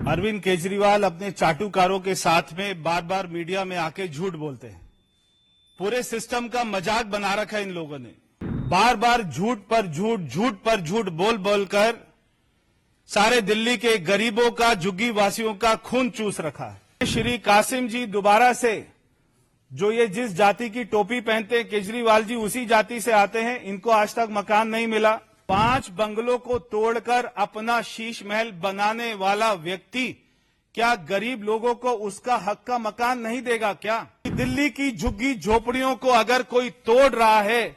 अरविंद केजरीवाल अपने चाटुकारों के साथ में बार बार मीडिया में आके झूठ बोलते हैं। पूरे सिस्टम का मजाक बना रखा है इन लोगों ने। बार बार झूठ पर झूठ, झूठ पर झूठ बोल बोलकर सारे दिल्ली के गरीबों का, झुग्गी वासियों का खून चूस रखा है। श्री कासिम जी दोबारा से जो ये जिस जाति की टोपी पहनते हैं, केजरीवाल जी उसी जाति से आते हैं। इनको आज तक मकान नहीं मिला। 5 बंगलों को तोड़कर अपना शीश महल बनाने वाला व्यक्ति क्या गरीब लोगों को उसका हक का मकान नहीं देगा क्या? दिल्ली की झुग्गी झोपड़ियों को अगर कोई तोड़ रहा है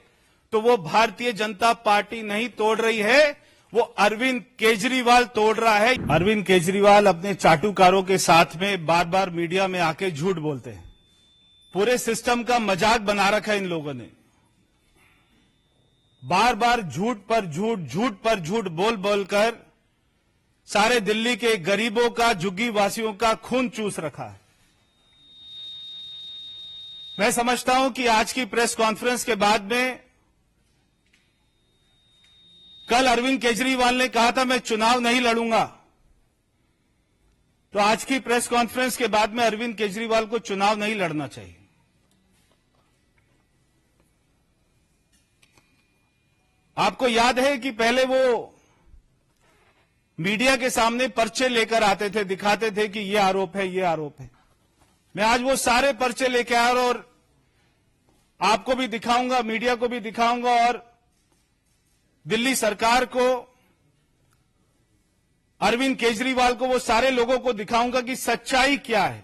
तो वो भारतीय जनता पार्टी नहीं तोड़ रही है, वो अरविंद केजरीवाल तोड़ रहा है। अरविंद केजरीवाल अपने चाटुकारों के साथ में बार बार मीडिया में आके झूठ बोलते हैं। पूरे सिस्टम का मजाक बना रखा है इन लोगों ने। बार बार झूठ पर झूठ, झूठ पर झूठ बोल बोलकर सारे दिल्ली के गरीबों का, झुग्गी वासियों का खून चूस रखा है। मैं समझता हूं कि आज की प्रेस कॉन्फ्रेंस के बाद में, कल अरविंद केजरीवाल ने कहा था मैं चुनाव नहीं लड़ूंगा, तो आज की प्रेस कॉन्फ्रेंस के बाद में अरविंद केजरीवाल को चुनाव नहीं लड़ना चाहिए। आपको याद है कि पहले वो मीडिया के सामने पर्चे लेकर आते थे, दिखाते थे कि ये आरोप है, ये आरोप है। मैं आज वो सारे पर्चे लेकर आया और आपको भी दिखाऊंगा, मीडिया को भी दिखाऊंगा और दिल्ली सरकार को, अरविंद केजरीवाल को, वो सारे लोगों को दिखाऊंगा कि सच्चाई क्या है।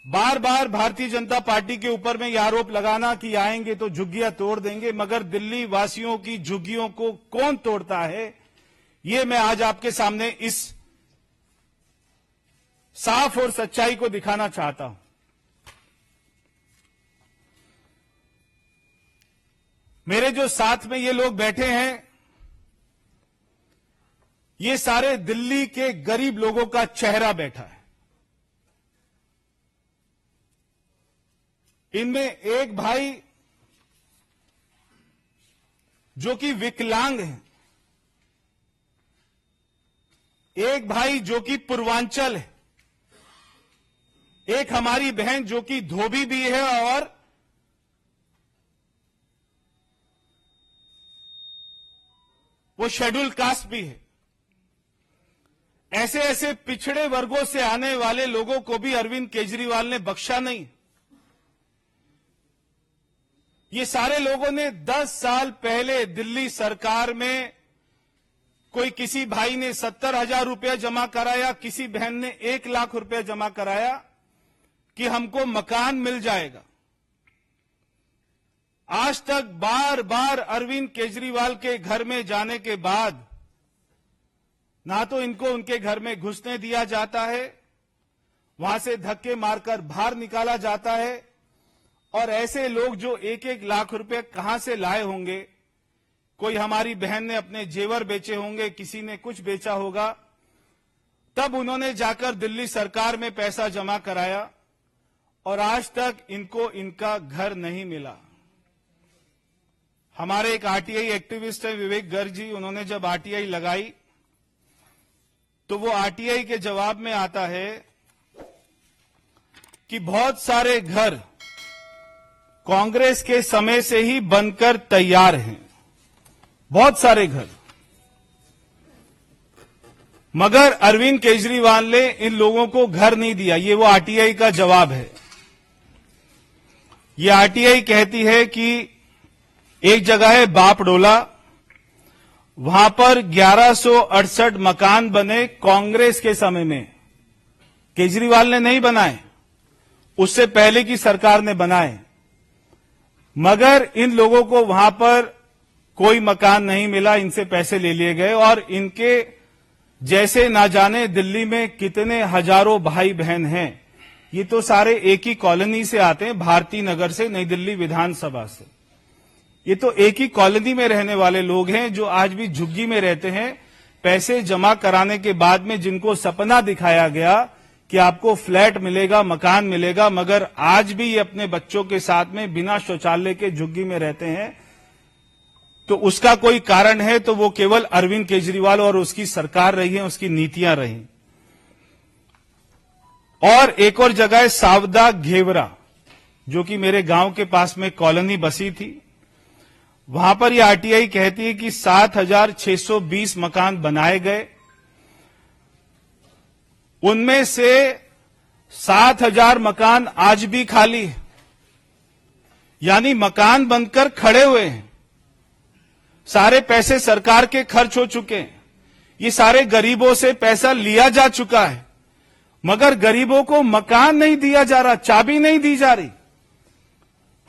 बार बार भारतीय जनता पार्टी के ऊपर में यह आरोप लगाना कि आएंगे तो झुग्गियां तोड़ देंगे, मगर दिल्ली वासियों की झुग्गियों को कौन तोड़ता है, ये मैं आज आपके सामने इस साफ और सच्चाई को दिखाना चाहता हूं। मेरे जो साथ में ये लोग बैठे हैं, ये सारे दिल्ली के गरीब लोगों का चेहरा बैठा है। इनमें एक भाई जो कि विकलांग है, एक भाई जो कि पूर्वांचल है, एक हमारी बहन जो कि धोबी भी है और वो शेड्यूल कास्ट भी है। ऐसे ऐसे पिछड़े वर्गों से आने वाले लोगों को भी अरविंद केजरीवाल ने बख्शा नहीं। ये सारे लोगों ने 10 साल पहले दिल्ली सरकार में, कोई किसी भाई ने 70,000 रुपया जमा कराया, किसी बहन ने 1 लाख रुपया जमा कराया कि हमको मकान मिल जाएगा। आज तक बार बार अरविंद केजरीवाल के घर में जाने के बाद ना तो इनको उनके घर में घुसने दिया जाता है, वहां से धक्के मारकर बाहर निकाला जाता है, और ऐसे लोग जो 1-1 लाख रुपए कहां से लाए होंगे, कोई हमारी बहन ने अपने जेवर बेचे होंगे, किसी ने कुछ बेचा होगा, तब उन्होंने जाकर दिल्ली सरकार में पैसा जमा कराया और आज तक इनको इनका घर नहीं मिला। हमारे एक आरटीआई एक्टिविस्ट है विवेक गर्ग जी, उन्होंने जब आरटीआई लगाई तो वो आरटीआई के जवाब में आता है कि बहुत सारे घर कांग्रेस के समय से ही बनकर तैयार हैं, बहुत सारे घर, मगर अरविंद केजरीवाल ने इन लोगों को घर नहीं दिया। ये वो आरटीआई का जवाब है। ये आरटीआई कहती है कि एक जगह है बापडोला, वहां पर 1168 मकान बने कांग्रेस के समय में, केजरीवाल ने नहीं बनाए, उससे पहले की सरकार ने बनाए, मगर इन लोगों को वहां पर कोई मकान नहीं मिला, इनसे पैसे ले लिए गए और इनके जैसे ना जाने दिल्ली में कितने हजारों भाई बहन हैं। ये तो सारे एक ही कॉलोनी से आते हैं, भारती नगर से, नई दिल्ली विधानसभा से। ये तो एक ही कॉलोनी में रहने वाले लोग हैं जो आज भी झुग्गी में रहते हैं। पैसे जमा कराने के बाद में जिनको सपना दिखाया गया कि आपको फ्लैट मिलेगा, मकान मिलेगा, मगर आज भी ये अपने बच्चों के साथ में बिना शौचालय के झुग्गी में रहते हैं। तो उसका कोई कारण है तो वो केवल अरविंद केजरीवाल और उसकी सरकार रही है, उसकी नीतियां रही। और एक और जगह है सावदा घेवरा, जो कि मेरे गांव के पास में कॉलोनी बसी थी। वहां पर यह आरटीआई कहती है कि 7,620 मकान बनाए गए, उनमें से 7,000 मकान आज भी खाली है, यानी मकान बनकर खड़े हुए हैं। सारे पैसे सरकार के खर्च हो चुके हैं, ये सारे गरीबों से पैसा लिया जा चुका है, मगर गरीबों को मकान नहीं दिया जा रहा, चाबी नहीं दी जा रही।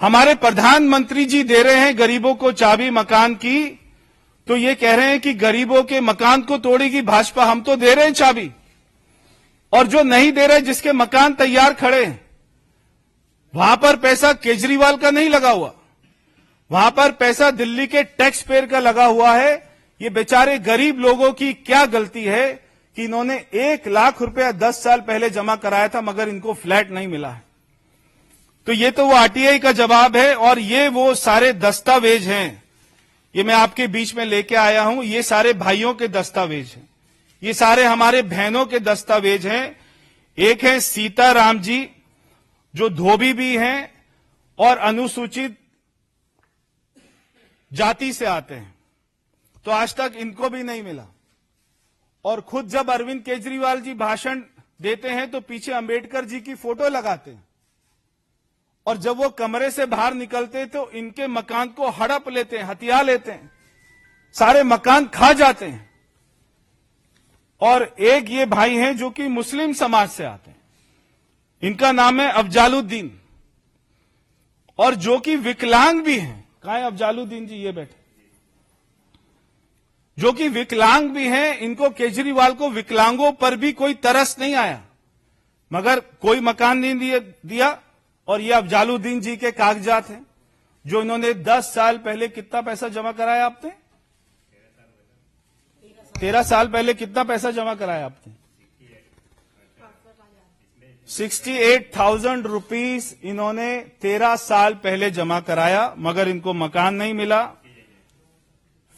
हमारे प्रधानमंत्री जी दे रहे हैं गरीबों को चाबी मकान की, तो ये कह रहे हैं कि गरीबों के मकान को तोड़ेगी भाजपा। हम तो दे रहे हैं चाबी, और जो नहीं दे रहे, जिसके मकान तैयार खड़े हैं, वहां पर पैसा केजरीवाल का नहीं लगा हुआ, वहां पर पैसा दिल्ली के टैक्स पेयर का लगा हुआ है। ये बेचारे गरीब लोगों की क्या गलती है कि इन्होंने 1 लाख रुपया 10 साल पहले जमा कराया था, मगर इनको फ्लैट नहीं मिला है। तो ये तो वो आरटीआई का जवाब है, और ये वो सारे दस्तावेज हैं, ये मैं आपके बीच में लेके आया हूं। ये सारे भाइयों के दस्तावेज हैं, ये सारे हमारे बहनों के दस्तावेज हैं। एक है सीताराम जी, जो धोबी भी हैं और अनुसूचित जाति से आते हैं, तो आज तक इनको भी नहीं मिला। और खुद जब अरविंद केजरीवाल जी भाषण देते हैं तो पीछे अंबेडकर जी की फोटो लगाते हैं, और जब वो कमरे से बाहर निकलते तो इनके मकान को हड़प लेते हैं, हथिया लेते हैं, सारे मकान खा जाते हैं। और एक ये भाई हैं जो कि मुस्लिम समाज से आते हैं, इनका नाम है अफजालुद्दीन, और जो कि विकलांग भी हैं। कहां है अफजालुद्दीन जी? ये बैठे, जो कि विकलांग भी हैं। इनको केजरीवाल को विकलांगों पर भी कोई तरस नहीं आया, मगर कोई मकान नहीं दिया। और ये अफजालुद्दीन जी के कागजात हैं, जो इन्होंने 10 साल पहले कितना पैसा जमा कराया आपने? 13 साल पहले कितना पैसा जमा कराया आपने? 68,000 रुपीस इन्होंने 13 साल पहले जमा कराया, मगर इनको मकान नहीं मिला।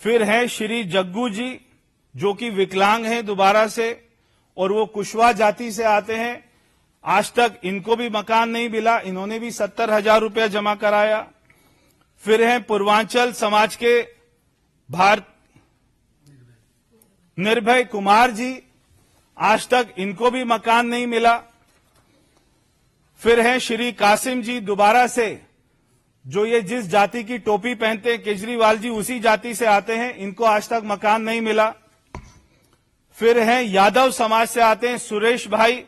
फिर है श्री जग्गू जी, जो कि विकलांग हैं दोबारा से, और वो कुशवाहा जाति से आते हैं। आज तक इनको भी मकान नहीं मिला, इन्होंने भी 70,000 रुपया जमा कराया। फिर हैं पूर्वांचल समाज के निर्भय कुमार जी, आज तक इनको भी मकान नहीं मिला। फिर हैं श्री कासिम जी दोबारा से, जो ये जिस जाति की टोपी पहनते हैं केजरीवाल जी उसी जाति से आते हैं, इनको आज तक मकान नहीं मिला। फिर हैं यादव समाज से आते हैं सुरेश भाई,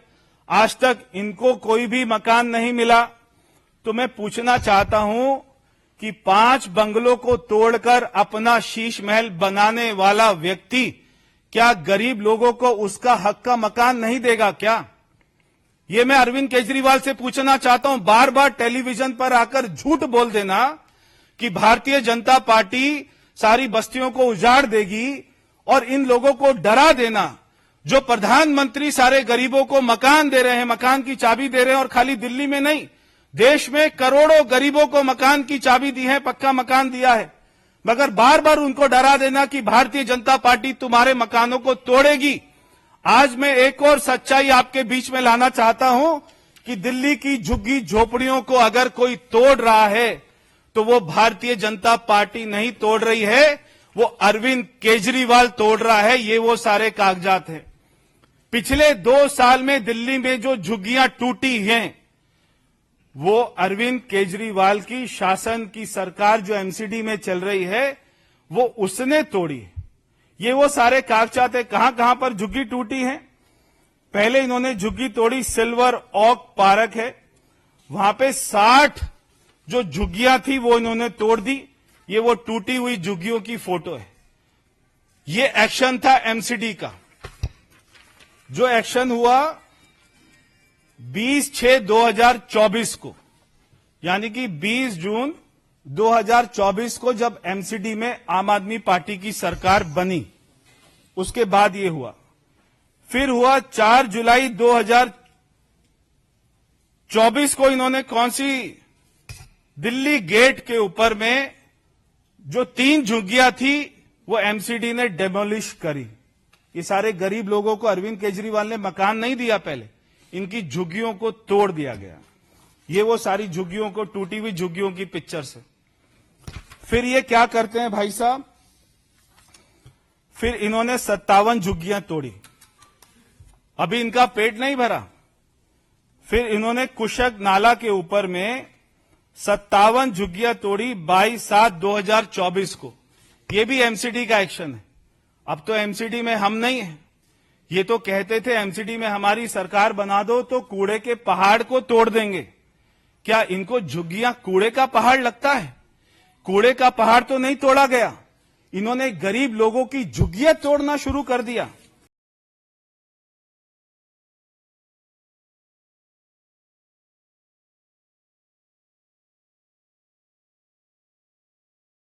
आज तक इनको कोई भी मकान नहीं मिला। तो मैं पूछना चाहता हूं कि 5 बंगलों को तोड़कर अपना शीश महल बनाने वाला व्यक्ति क्या गरीब लोगों को उसका हक का मकान नहीं देगा क्या? ये मैं अरविंद केजरीवाल से पूछना चाहता हूं। बार बार टेलीविजन पर आकर झूठ बोल देना कि भारतीय जनता पार्टी सारी बस्तियों को उजाड़ देगी, और इन लोगों को डरा देना, जो प्रधानमंत्री सारे गरीबों को मकान दे रहे हैं, मकान की चाबी दे रहे हैं, और खाली दिल्ली में नहीं, देश में करोड़ों गरीबों को मकान की चाबी दी है, पक्का मकान दिया है, मगर बार बार उनको डरा देना कि भारतीय जनता पार्टी तुम्हारे मकानों को तोड़ेगी। आज मैं एक और सच्चाई आपके बीच में लाना चाहता हूं कि दिल्ली की झुग्गी झोपड़ियों को अगर कोई तोड़ रहा है तो वो भारतीय जनता पार्टी नहीं तोड़ रही है, वो अरविंद केजरीवाल तोड़ रहा है। ये वो सारे कागजात हैं। पिछले 2 साल में दिल्ली में जो झुग्गियां टूटी हैं, वो अरविंद केजरीवाल की शासन की सरकार जो एमसीडी में चल रही है, वो उसने तोड़ी। ये वो सारे कागजात है, कहां कहां पर झुग्गी टूटी है। पहले इन्होंने झुग्गी तोड़ी, सिल्वर ओक पार्क है, वहां पे 60 जो झुग्गियां थी वो इन्होंने तोड़ दी। ये वो टूटी हुई झुग्गियों की फोटो है। ये एक्शन था एमसीडी का, जो एक्शन हुआ 20/6/2024 को, यानी कि 20 जून 2024 को जब एमसीडी में आम आदमी पार्टी की सरकार बनी, उसके बाद ये हुआ। फिर हुआ 4 जुलाई 2024 को इन्होंने कौन सी दिल्ली गेट के ऊपर में जो 3 झुग्गियां थी वो एमसीडी ने डेमोलिश करी। ये सारे गरीब लोगों को अरविंद केजरीवाल ने मकान नहीं दिया, पहले इनकी झुग्गियों को तोड़ दिया गया। ये वो सारी झुग्गियों को, टूटी हुई झुग्गियों की पिक्चर्स है। फिर ये क्या करते हैं भाई साहब, फिर इन्होंने 57 झुग्गियां तोड़ी, अभी इनका पेट नहीं भरा। फिर इन्होंने कुशक नाला के ऊपर में 57 झुग्गियां तोड़ी 22/7/2024 को। ये भी एमसीडी का एक्शन है। अब तो एमसीडी में हम नहीं है। ये तो कहते थे एमसीडी में हमारी सरकार बना दो तो कूड़े के पहाड़ को तोड़ देंगे। क्या इनको झुग्गियां कूड़े का पहाड़ लगता है? कूड़े का पहाड़ तो नहीं तोड़ा गया, इन्होंने गरीब लोगों की झुग्गियां तोड़ना शुरू कर दिया।